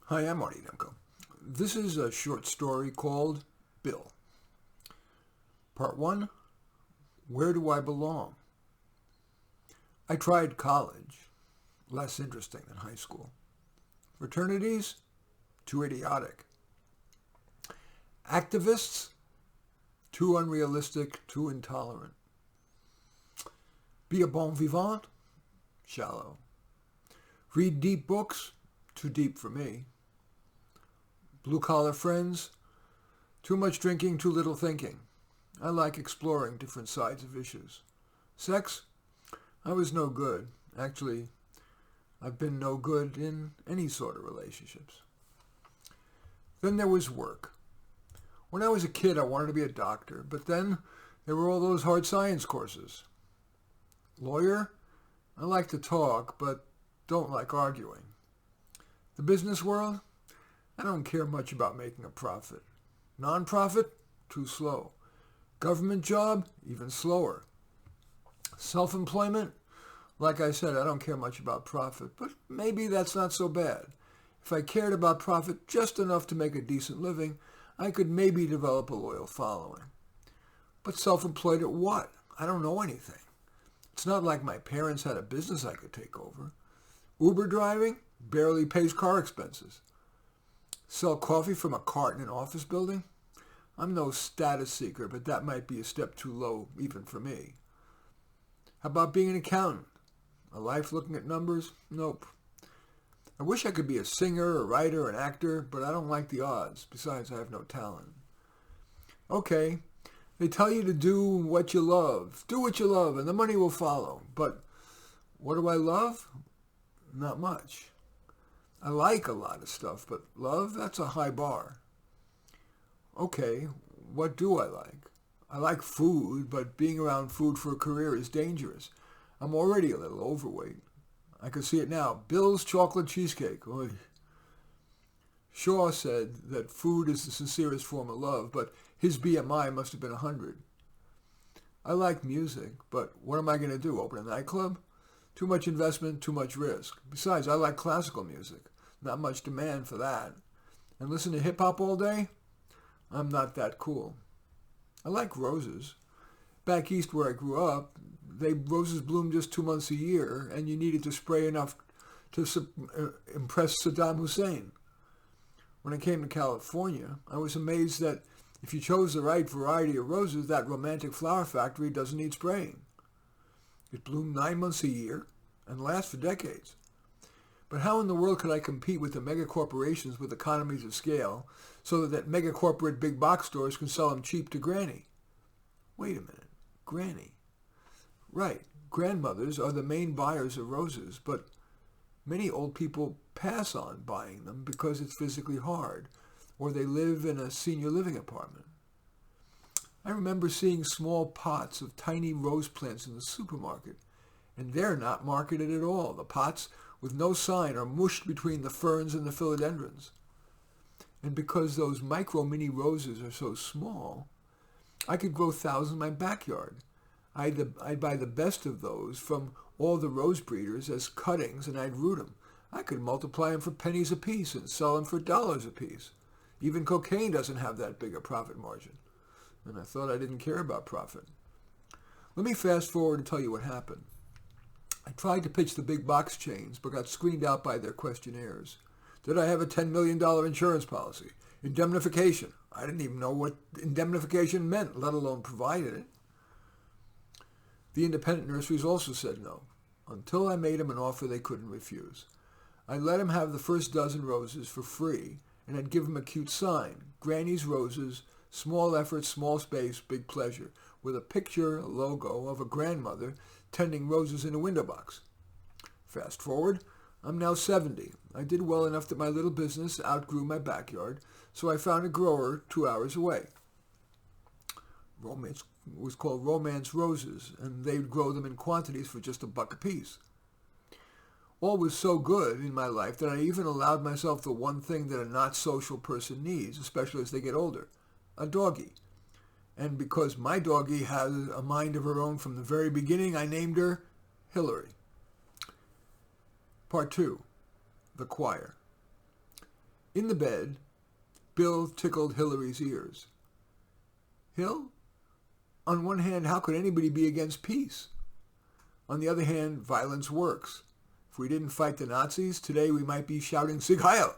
Hi, I'm Marty Demko. This is a short story called Bill. Part 1, Where Do I Belong? I tried college, less interesting than high school. Fraternities, too idiotic. Activists, too unrealistic, too intolerant. Be a bon vivant, shallow. Read deep books, too deep for me. Blue-collar friends, too much drinking, too little thinking. I like exploring different sides of issues. Sex, I was no good. Actually, I've been no good in any sort of relationships. Then there was work. When I was a kid, I wanted to be a doctor, but then there were all those hard science courses. Lawyer, I like to talk, but don't like arguing. The business world, I don't care much about making a profit. Non-profit, too slow. Government job, even slower. Self-employment, like I said, I don't care much about profit, but maybe that's not so bad. If I cared about profit just enough to make a decent living, I could maybe develop a loyal following. But self-employed at what? I don't know anything. It's not like my parents had a business I could take over. Uber driving barely pays car expenses. Sell coffee from a cart in an office building? I'm no status seeker, but that might be a step too low even for me. How about being an accountant? A life looking at numbers? Nope. I wish I could be a singer, a writer, an actor, but I don't like the odds. Besides, I have no talent. Okay, they tell you to do what you love. Do what you love, and the money will follow. But what do I love? Not much. I like a lot of stuff, but love, that's a high bar. Okay, what do I like? I like food, but being around food for a career is dangerous. I'm already a little overweight. I can see it now. Bill's chocolate cheesecake. Oy. Shaw said that food is the sincerest form of love, but his BMI must have been 100. I like music, but what am I going to do? Open a nightclub? Too much investment, too much risk. Besides, I like classical music. Not much demand for that. And listen to hip-hop all day? I'm not that cool. I like roses. Back east where I grew up, roses bloom just 2 months a year, and you needed to spray enough to impress Saddam Hussein. When I came to California, I was amazed that if you chose the right variety of roses, that romantic flower factory doesn't need spraying. It bloomed 9 months a year and lasts for decades. But how in the world could I compete with the mega corporations with economies of scale so that mega corporate big box stores can sell them cheap to Granny? Wait a minute, Granny. Right, grandmothers are the main buyers of roses, but many old people pass on buying them because it's physically hard, or they live in a senior living apartment. I remember seeing small pots of tiny rose plants in the supermarket, and they're not marketed at all. The pots with no sign are mushed between the ferns and the philodendrons. And because those micro mini roses are so small, I could grow thousands in my backyard. I'd buy the best of those from all the rose breeders as cuttings, and I'd root them. I could multiply them for pennies apiece and sell them for dollars apiece. Even cocaine doesn't have that big a profit margin. And I thought I didn't care about profit. Let me fast forward and tell you what happened. I tried to pitch the big box chains, but got screened out by their questionnaires. Did I have a $10 million insurance policy? Indemnification. I didn't even know what indemnification meant, let alone provided it. The independent nurseries also said no, until I made them an offer they couldn't refuse. I let them have the first dozen roses for free, and I'd give them a cute sign, Granny's Roses, small effort, small space, big pleasure, with a picture, a logo of a grandmother tending roses in a window box. Fast forward, I'm now 70. I did well enough that my little business outgrew my backyard, so I found a grower 2 hours away. It was called Romance Roses, and they'd grow them in quantities for just $1 apiece. All was so good in my life that I even allowed myself the one thing that a not-social person needs, especially as they get older, a doggie. And because my doggie has a mind of her own from the very beginning, I named her Hillary. Part 2, The Choir. In the bed, Bill tickled Hillary's ears. Hill, on one hand, how could anybody be against peace? On the other hand, violence works. If we didn't fight the Nazis, today we might be shouting Sieg Heil.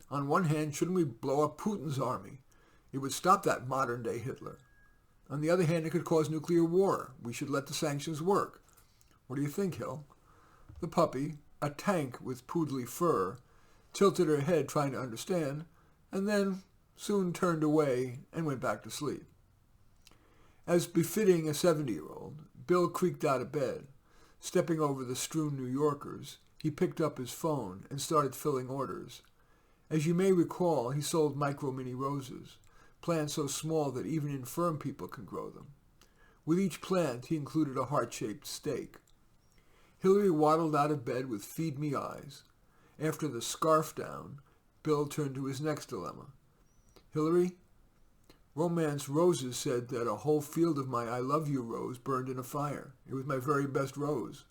On one hand, shouldn't we blow up Putin's army? It would stop that modern-day Hitler. On the other hand, it could cause nuclear war. We should let the sanctions work. What do you think, Hill? The puppy, a tank with poodly fur, tilted her head trying to understand, and then soon turned away and went back to sleep. As befitting a 70-year-old, Bill creaked out of bed. Stepping over the strewn New Yorkers, he picked up his phone and started filling orders. As you may recall, he sold micro-mini roses, plants so small that even infirm people can grow them. With each plant, he included a heart-shaped stake. Hillary waddled out of bed with feed-me eyes. After the scarf down, Bill turned to his next dilemma. Hillary, Romance Roses said that a whole field of my I love you rose burned in a fire. It was my very best rose.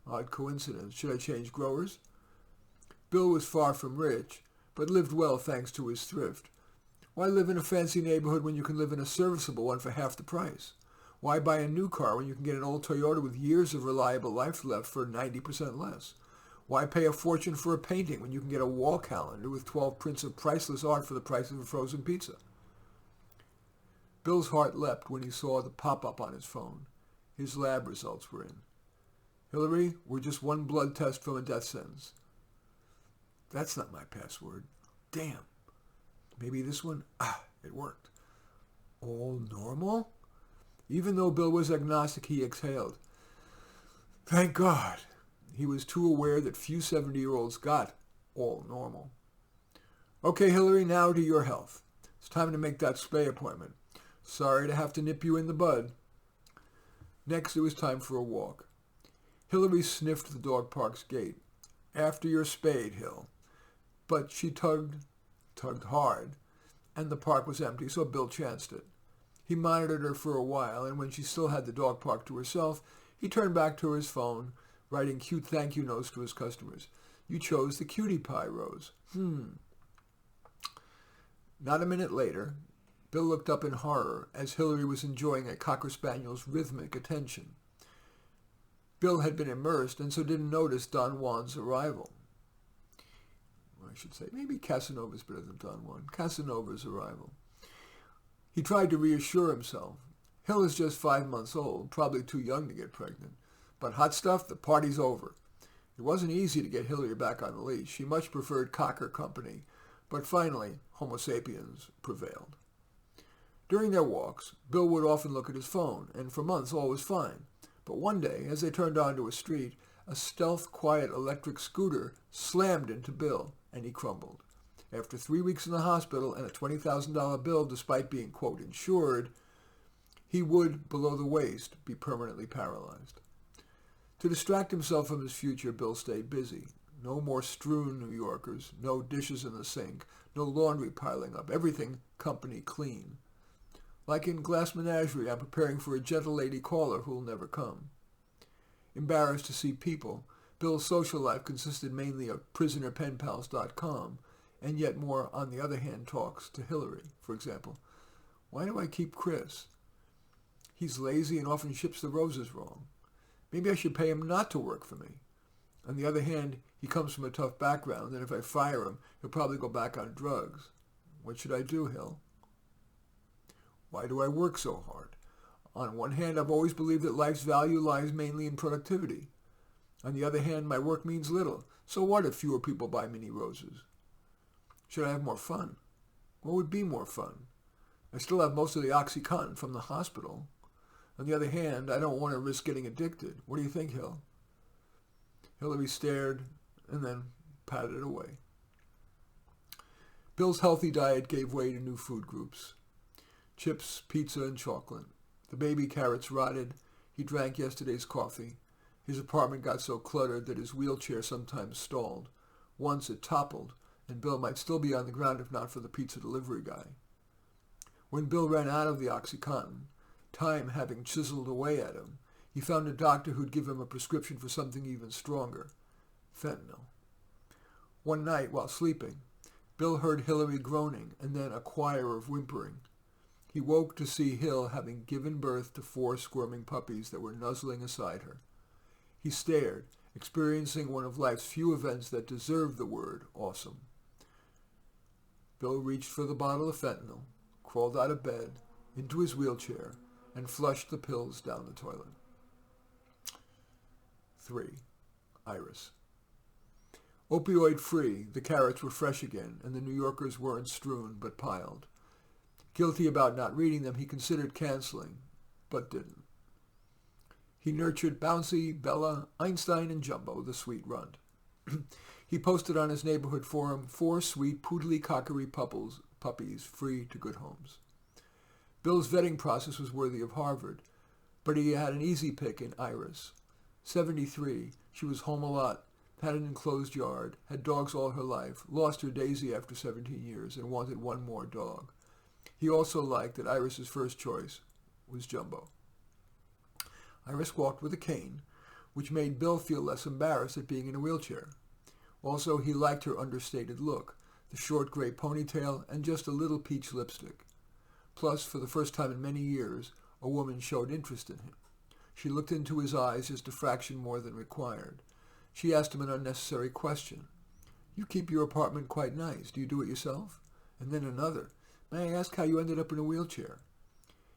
Odd coincidence. Should I change growers? Bill was far from rich, but lived well thanks to his thrift. Why live in a fancy neighborhood when you can live in a serviceable one for half the price? Why buy a new car when you can get an old Toyota with years of reliable life left for 90% less? Why pay a fortune for a painting when you can get a wall calendar with 12 prints of priceless art for the price of a frozen pizza? Bill's heart leapt when he saw the pop-up on his phone. His lab results were in. Hillary, we're just one blood test from a death sentence. That's not my password. Damn. Maybe this one? It worked. All normal? Even though Bill was agnostic, he exhaled. Thank God. He was too aware that few 70-year-olds got all normal. Okay, Hillary, now to your health. It's time to make that spay appointment. Sorry to have to nip you in the bud. Next, it was time for a walk. Hillary sniffed the dog park's gate. After you're spayed, Hill. But she tugged hard, and the park was empty, so Bill chanced it. He monitored her for a while, and when she still had the dog park to herself, he turned back to his phone, writing cute thank you notes to his customers. You chose the cutie pie rose. Not a minute later, Bill looked up in horror as Hillary was enjoying a Cocker Spaniel's rhythmic attention. Bill had been immersed and so didn't notice Don Juan's arrival. I should say, maybe Casanova's better than Don Juan. Casanova's arrival. He tried to reassure himself. Hill is just 5 months old, probably too young to get pregnant. But hot stuff, the party's over. It wasn't easy to get Hillary back on the leash. She much preferred Cocker company, but finally, Homo sapiens prevailed. During their walks, Bill would often look at his phone, and for months all was fine. But one day, as they turned onto a street, a stealth, quiet electric scooter slammed into Bill, and he crumbled. After 3 weeks in the hospital and a $20,000 bill despite being, quote, insured, he would, below the waist, be permanently paralyzed. To distract himself from his future, Bill stayed busy. No more strewn New Yorkers, no dishes in the sink, no laundry piling up, everything company clean. Like in Glass Menagerie, I'm preparing for a gentle lady caller who'll never come. Embarrassed to see people, Bill's social life consisted mainly of prisonerpenpals.com, and yet more, on the other hand, talks to Hillary. For example, why do I keep Chris? He's lazy and often ships the roses wrong. Maybe I should pay him not to work for me. On the other hand, he comes from a tough background, and if I fire him, he'll probably go back on drugs. What should I do, Hill? Why do I work so hard? On one hand, I've always believed that life's value lies mainly in productivity. On the other hand, my work means little. So what if fewer people buy mini roses? Should I have more fun? What would be more fun? I still have most of the OxyContin from the hospital. On the other hand, I don't want to risk getting addicted. What do you think, Hill? Hillary stared and then patted it away. Bill's healthy diet gave way to new food groups. Chips, pizza, and chocolate. The baby carrots rotted. He drank yesterday's coffee. His apartment got so cluttered that his wheelchair sometimes stalled. Once it toppled, and Bill might still be on the ground if not for the pizza delivery guy. When Bill ran out of the OxyContin, time having chiseled away at him, he found a doctor who'd give him a prescription for something even stronger, fentanyl. One night, while sleeping, Bill heard Hillary groaning and then a choir of whimpering. He woke to see Hill having given birth to 4 squirming puppies that were nuzzling aside her. He stared, experiencing one of life's few events that deserved the word awesome. Bill reached for the bottle of fentanyl, crawled out of bed, into his wheelchair, and flushed the pills down the toilet. 3. Iris. Opioid-free, the carrots were fresh again, and the New Yorkers weren't strewn but piled. Guilty about not reading them, he considered canceling, but didn't. He nurtured Bouncy, Bella, Einstein, and Jumbo, the sweet runt. He posted on his neighborhood forum 4 sweet poodly-cockery puppies free to good homes. Bill's vetting process was worthy of Harvard, but he had an easy pick in Iris. 73, she was home a lot, had an enclosed yard, had dogs all her life, lost her Daisy after 17 years, and wanted one more dog. He also liked that Iris's first choice was Jumbo. Iris walked with a cane, which made Bill feel less embarrassed at being in a wheelchair. Also, he liked her understated look, the short gray ponytail, and just a little peach lipstick. Plus, for the first time in many years, a woman showed interest in him. She looked into his eyes just a fraction more than required. She asked him an unnecessary question. "You keep your apartment quite nice. Do you do it yourself?" And then another. "May I ask how you ended up in a wheelchair?"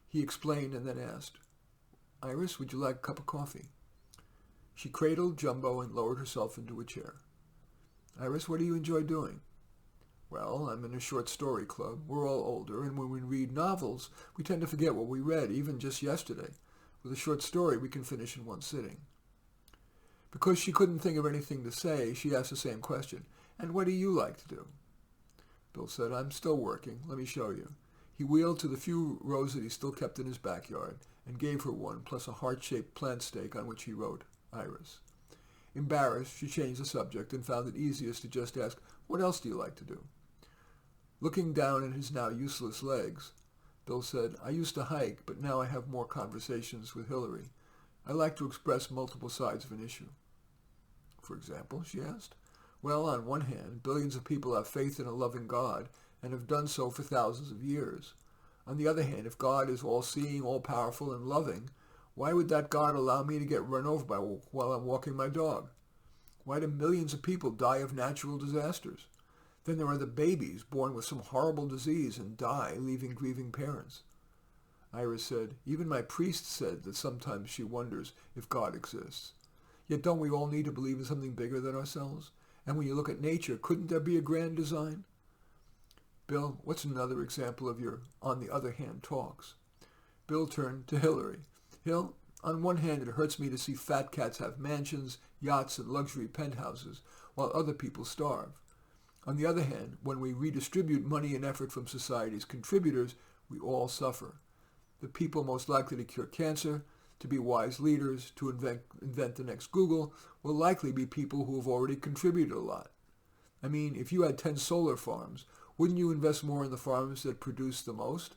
He explained and then asked, "Iris, would you like a cup of coffee?" She cradled Jumbo and lowered herself into a chair. "Iris, what do you enjoy doing?" "Well, I'm in a short story club. We're all older, and when we read novels, we tend to forget what we read, even just yesterday. With a short story, we can finish in one sitting." Because she couldn't think of anything to say, she asked the same question. "And what do you like to do?" Bill said, "I'm still working. Let me show you." He wheeled to the few rows that he still kept in his backyard and gave her one, plus a heart-shaped plant stake on which he wrote, Iris. Embarrassed, she changed the subject and found it easiest to just ask, "What else do you like to do?" Looking down at his now useless legs, Bill said, "I used to hike, but now I have more conversations with Hillary. I like to express multiple sides of an issue." "For example?" she asked. "Well, on one hand, billions of people have faith in a loving God and have done so for thousands of years. On the other hand, if God is all-seeing, all-powerful, and loving, why would that God allow me to get run over by while I'm walking my dog? Why do millions of people die of natural disasters? Then there are the babies born with some horrible disease and die, leaving grieving parents." Iris said, "Even my priest said that sometimes she wonders if God exists. Yet don't we all need to believe in something bigger than ourselves? And when you look at nature, couldn't there be a grand design?" "Bill, what's another example of your on the other hand talks?" Bill turned to Hillary. "Hill, on one hand, it hurts me to see fat cats have mansions, yachts, and luxury penthouses, while other people starve. On the other hand, when we redistribute money and effort from society's contributors, we all suffer. The people most likely to cure cancer, to be wise leaders, to invent the next Google, will likely be people who have already contributed a lot. I mean, if you had 10 solar farms, wouldn't you invest more in the farms that produce the most?"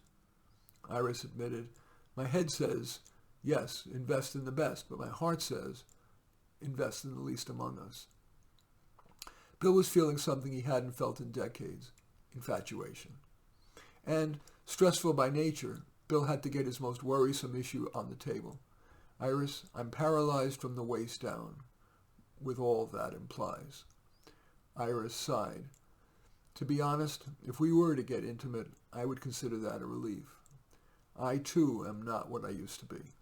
Iris admitted, "My head says, yes, invest in the best, but my heart says, invest in the least among us." Bill was feeling something he hadn't felt in decades, infatuation. And, stressful by nature, Bill had to get his most worrisome issue on the table. "Iris, I'm paralyzed from the waist down, with all that implies." Iris sighed. "To be honest, if we were to get intimate, I would consider that a relief. I, too, am not what I used to be."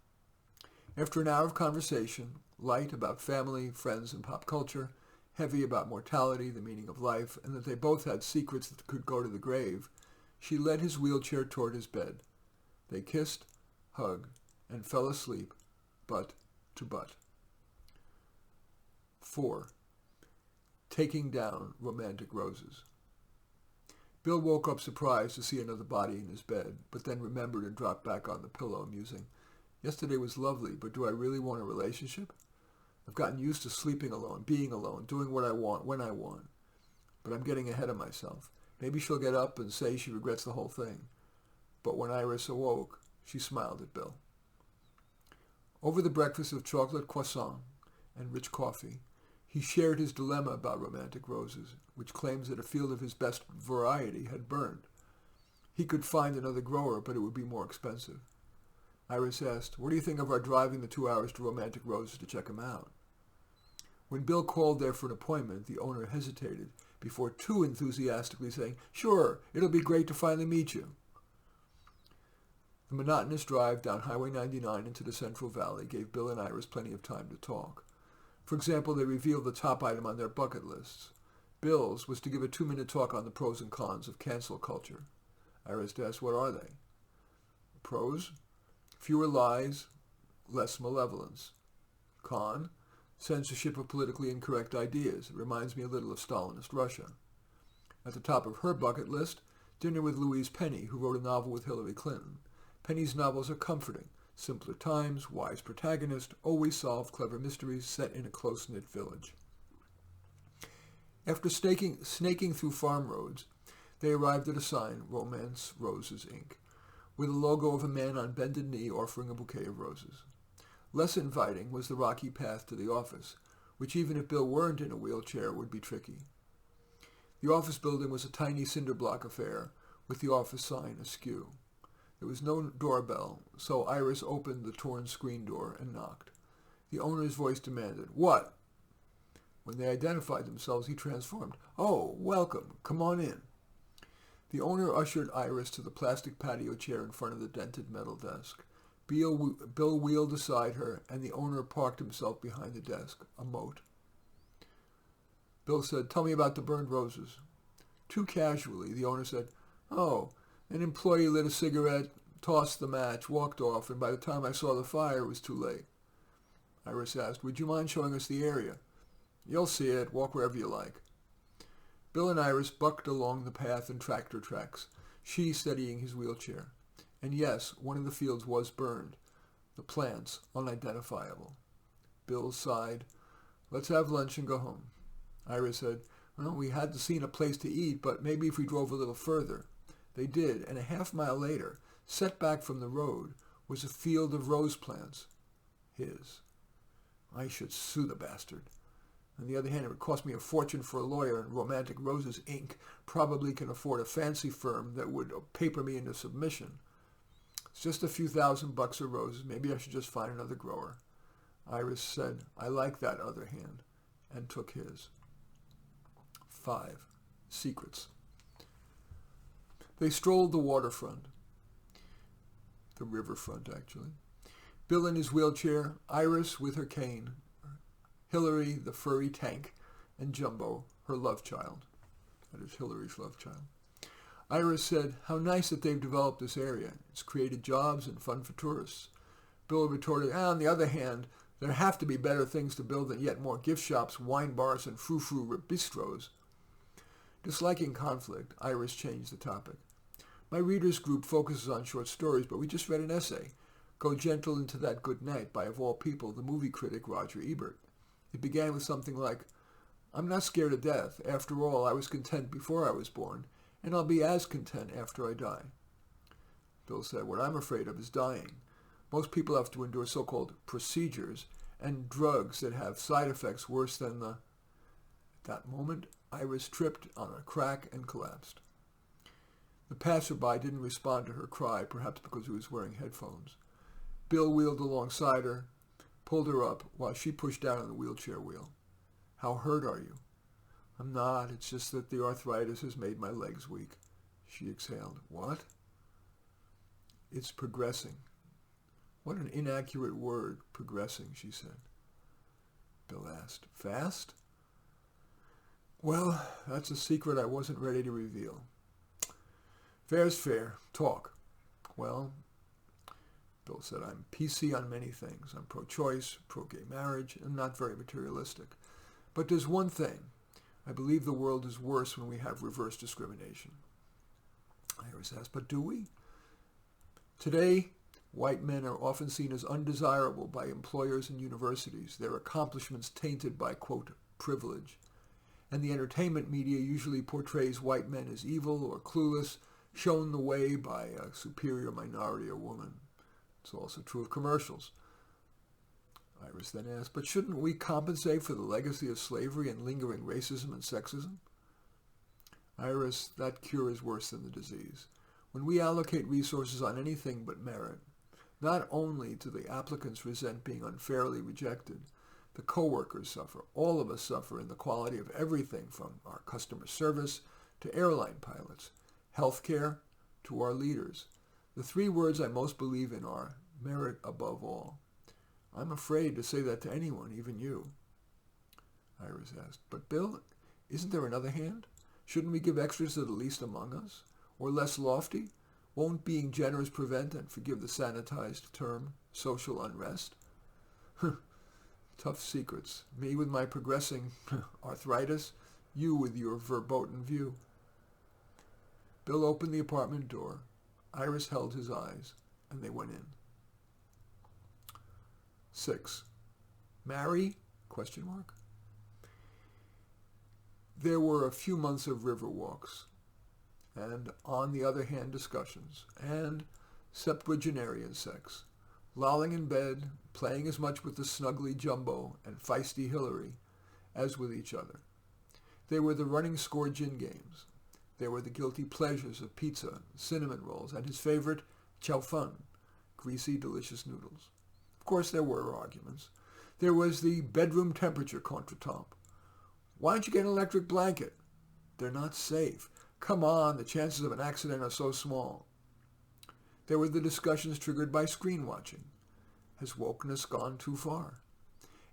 After an hour of conversation, light about family, friends, and pop culture, heavy about mortality, the meaning of life, and that they both had secrets that could go to the grave, she led his wheelchair toward his bed. They kissed, hugged, and fell asleep, butt to butt. 4. Taking down romantic roses. Bill woke up surprised to see another body in his bed, but then remembered and dropped back on the pillow, musing, "Yesterday was lovely, but do I really want a relationship? I've gotten used to sleeping alone, being alone, doing what I want, when I want. But I'm getting ahead of myself. Maybe she'll get up and say she regrets the whole thing." But when Iris awoke, she smiled at Bill. Over the breakfast of chocolate croissant and rich coffee, He shared his dilemma about romantic roses, which claims that a field of his best variety had burned. He could find another grower, but it would be more expensive. Iris asked, "What do you think of our driving the 2 hours to Romantic Roses to check him out?" When Bill called there for an appointment, the owner hesitated before too enthusiastically saying, "Sure, it'll be great to finally meet you." The monotonous drive down Highway 99 into the Central Valley gave Bill and Iris plenty of time to talk. For example, they revealed the top item on their bucket lists. Bill's was to give a 2-minute talk on the pros and cons of cancel culture. Iris asked, "What are they?" Pros: fewer lies, less malevolence. Con: censorship of politically incorrect ideas. It reminds me a little of Stalinist Russia. At the top of her bucket list, dinner with Louise Penny, who wrote a novel with Hillary Clinton. Penny's novels are comforting. Simpler times, wise protagonist, always solve clever mysteries set in a close-knit village. After snaking through farm roads, they arrived at a sign, Romance Roses, Inc., with a logo of a man on bended knee offering a bouquet of roses. Less inviting was the rocky path to the office, which even if Bill weren't in a wheelchair would be tricky. The office building was a tiny cinder block affair, with the office sign askew. There was no doorbell, so Iris opened the torn screen door and knocked. The owner's voice demanded, "What?" When they identified themselves, he transformed. "Oh, welcome. Come on in." The owner ushered Iris to the plastic patio chair in front of the dented metal desk. Bill wheeled aside her, and the owner parked himself behind the desk, a moat. Bill said, "Tell me about the burned roses." Too casually, the owner said, "Oh, an employee lit a cigarette, tossed the match, walked off, and by the time I saw the fire, it was too late." Iris asked, "Would you mind showing us the area?" "You'll see it. Walk wherever you like." Bill and Iris bucked along the path and tractor tracks, she steadying his wheelchair. And yes, one of the fields was burned, the plants unidentifiable. Bill sighed. "Let's have lunch and go home." Iris said, "Well, we hadn't seen a place to eat, but maybe if we drove a little further." They did, and a half-mile later, set back from the road, was a field of rose plants. His. I should sue the bastard. On the other hand, it would cost me a fortune for a lawyer, and Romantic Roses, Inc. probably can afford a fancy firm that would paper me into submission. It's just a few $1,000 of roses. Maybe I should just find another grower. Iris said, "I like that other hand," and took his. 5. Secrets. They strolled the waterfront. The riverfront, actually. Bill in his wheelchair, Iris with her cane, Hillary, the furry tank, and Jumbo, her love child. That is Hillary's love child. Iris said, "How nice that they've developed this area. It's created jobs and fun for tourists." Bill retorted, "On the other hand, there have to be better things to build than yet more gift shops, wine bars, and frou-frou bistros." Disliking conflict, Iris changed the topic. "My readers group focuses on short stories, but we just read an essay, Go Gentle Into That Good Night, by, of all people, the movie critic Roger Ebert. It began with something like, 'I'm not scared of death. After all, I was content before I was born, and I'll be as content after I die.'" Bill said, "What I'm afraid of is dying. Most people have to endure so-called procedures and drugs that have side effects worse than the..." At that moment, Iris tripped on a crack and collapsed. The passerby didn't respond to her cry, perhaps because he was wearing headphones. Bill wheeled alongside her, pulled her up while she pushed down on the wheelchair wheel. "How hurt are you?" "I'm not. It's just that the arthritis has made my legs weak." She exhaled. "What?" "It's progressing." "What an inaccurate word, progressing," she said. Bill asked, "Fast?" "Well, that's a secret I wasn't ready to reveal." "Fair's fair. Talk." "Well," Bill said, "I'm PC on many things. I'm pro-choice, pro-gay marriage, and not very materialistic. But there's one thing. I believe the world is worse when we have reverse discrimination." Iris asked, "But do we?" "Today, white men are often seen as undesirable by employers and universities, their accomplishments tainted by, quote, privilege. And the entertainment media usually portrays white men as evil or clueless, shown the way by a superior minority or woman. It's also true of commercials." Iris then asked, but shouldn't we compensate for the legacy of slavery and lingering racism and sexism? Iris, that cure is worse than the disease. When we allocate resources on anything but merit, not only do the applicants resent being unfairly rejected, the co-workers suffer. All of us suffer in the quality of everything from our customer service to airline pilots, healthcare to our leaders. The three words I most believe in are merit above all. I'm afraid to say that to anyone, even you. Iris asked, but Bill, isn't there another hand? Shouldn't we give extras to the least among us? Or less lofty? Won't being generous prevent, and forgive the sanitized term, social unrest? Tough secrets. Me with my progressing arthritis, you with your verboten view. Bill opened the apartment door. Iris held his eyes, and they went in. 6. Marry? ? There were a few months of river walks, and on the other hand discussions, and septuagenarian sex, lolling in bed, playing as much with the snuggly Jumbo and feisty Hillary as with each other. They were the running score gin games. There were the guilty pleasures of pizza, cinnamon rolls, and his favorite, chow fun, greasy, delicious noodles. Of course, there were arguments. There was the bedroom temperature contretemps. Why don't you get an electric blanket? They're not safe. Come on, the chances of an accident are so small. There were the discussions triggered by screen watching. Has wokeness gone too far?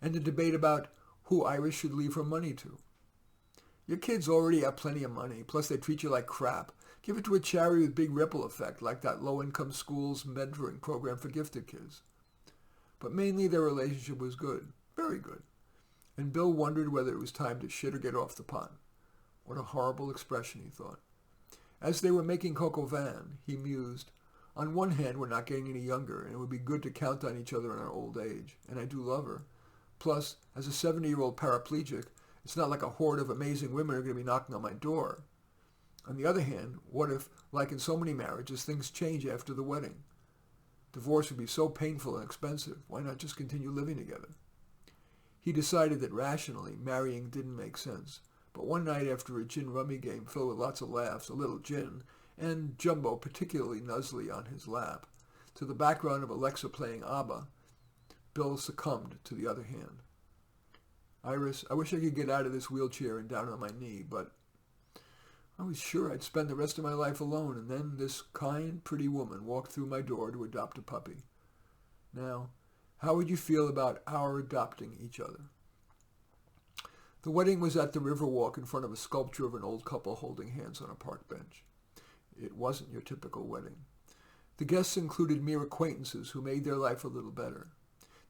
And the debate about who Iris should leave her money to. Your kids already have plenty of money, plus they treat you like crap. Give it to a charity with big ripple effect, like that low-income school's mentoring program for gifted kids. But mainly their relationship was good, very good. And Bill wondered whether it was time to shit or get off the pot. What a horrible expression, he thought. As they were making coq au vin, he mused, on one hand, we're not getting any younger, and it would be good to count on each other in our old age, and I do love her. Plus, as a 70-year-old paraplegic, it's not like a horde of amazing women are going to be knocking on my door. On the other hand, what if, like in so many marriages, things change after the wedding? Divorce would be so painful and expensive. Why not just continue living together? He decided that rationally, marrying didn't make sense. But one night after a gin rummy game filled with lots of laughs, a little gin, and Jumbo particularly nuzzly on his lap, to the background of Alexa playing ABBA, Bill succumbed to the other hand. Iris, I wish I could get out of this wheelchair and down on my knee, but I was sure I'd spend the rest of my life alone, and then this kind, pretty woman walked through my door to adopt a puppy. Now, how would you feel about our adopting each other? The wedding was at the Riverwalk in front of a sculpture of an old couple holding hands on a park bench. It wasn't your typical wedding. The guests included mere acquaintances who made their life a little better.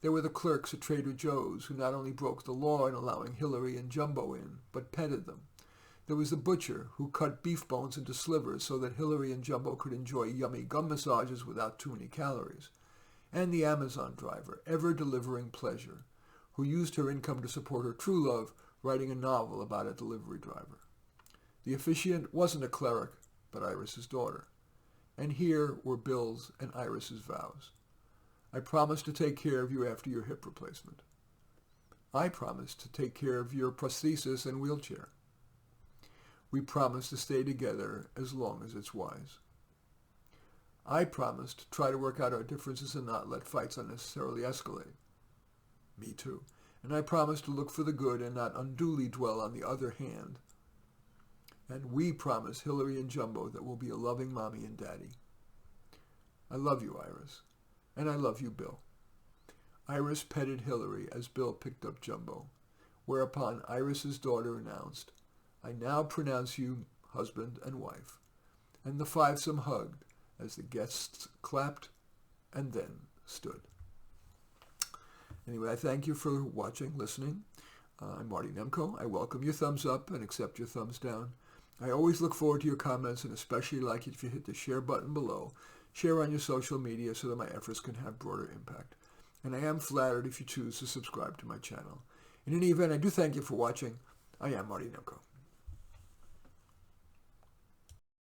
There were the clerks at Trader Joe's who not only broke the law in allowing Hillary and Jumbo in, but petted them. There was the butcher who cut beef bones into slivers so that Hillary and Jumbo could enjoy yummy gum massages without too many calories. And the Amazon driver, ever delivering pleasure, who used her income to support her true love, writing a novel about a delivery driver. The officiant wasn't a cleric, but Iris's daughter. And here were Bill's and Iris's vows. I promised to take care of you after your hip replacement. I promised to take care of your prosthesis and wheelchair. We promised to stay together as long as it's wise. I promised to try to work out our differences and not let fights unnecessarily escalate. Me too. And I promised to look for the good and not unduly dwell on the other hand. And we promise Hillary and Jumbo that we'll be a loving mommy and daddy. I love you, Iris. And I love you, Bill. Iris petted Hillary as Bill picked up Jumbo, whereupon Iris's daughter announced, I now pronounce you husband and wife. And the fivesome hugged as the guests clapped and then stood. Anyway, I thank you for watching, listening. I'm Marty Nemko. I welcome your thumbs up and accept your thumbs down. I always look forward to your comments and especially like it if you hit the share button below. Share on your social media so that my efforts can have broader impact. And I am flattered if you choose to subscribe to my channel. In any event, I do thank you for watching. I am Marty Nemko.